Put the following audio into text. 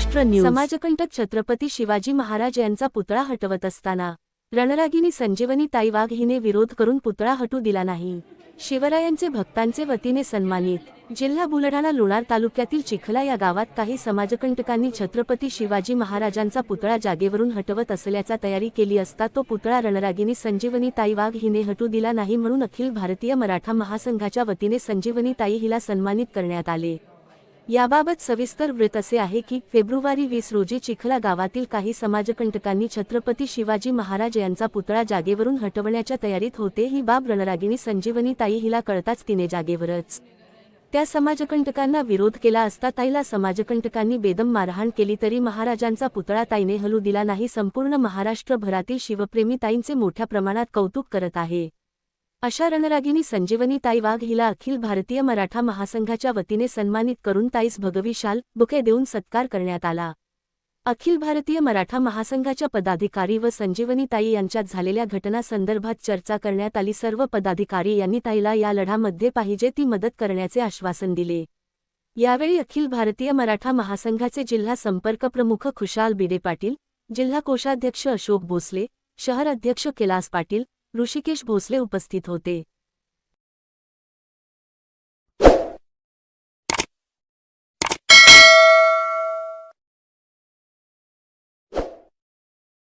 Maharashtra news. समाजकंटक छत्रपती शिवाजी महाराज यांचा पुतळा हटवत असताना रणरागिणी संजीवनी ताई वाघ हिने विरोध करून पुतळा हटू दिला नाही। शिवरायांचे भक्तांचे वतीने सन्मानित। जिल्हा बुलढाणा लोणार तालुक्यातील चिखला या गावात काही समाजकंटकांनी छत्रपती शिवाजी महाराजांचा पुतळा जागेवरून हटवत असल्याचा तयारी केली असता तो पुतळा रणरागिणी संजीवनी ताई वाघ हिने हटू दिला नाही, म्हणून अखिल भारतीय मराठा महासंघाच्या वतीने संजीवनी ताई हिला सन्मानित करण्यात आले। याबाबत सविस्तर वृत्त असे आहे की फेब्रुवारी 20 रोजी चिखला गावातील काही समाजकंटकांनी छत्रपती शिवाजी महाराज यांचा पुतळा जागेवरून हटवण्याच्या तयारीत होते। ही बाब रणरागिणी संजीवनी ताई हिला कळताच तिने जागेवरच त्या समाजकंटकांना विरोध केला असता ताईला समाजकंटकांनी बेदम मारहाण केली, तरी महाराजांचा पुतळा ताईने हलू दिला नाही। संपूर्ण महाराष्ट्रभरातील शिवप्रेमी ताईंचे मोठ्या प्रमाणात कौतुक करत आहे। अशा रणरागिणी संजीवनी ताई वाघ हिला अखिल भारतीय मराठा महासंघाच्या वतीने सन्मानित करून ताईस भगवी शाल बुके देऊन सत्कार करण्यात आला। अखिल भारतीय मराठा महासंघाच्या पदाधिकारी व संजीवनी ताई यांच्यात झालेल्या घटनासंदर्भात चर्चा करण्यात आली। सर्व पदाधिकारी यांनी ताईला या लढ्यामध्ये पाहिजे ती मदत करण्याचे आश्वासन दिले। यावेळी अखिल भारतीय मराठा महासंघाचे जिल्हा संपर्क प्रमुख खुशाल बिडे पाटील, जिल्हा कोषाध्यक्ष अशोक भोसले, शहर अध्यक्ष कैलास पाटील, ऋषिकेश भोसले उपस्थित होते।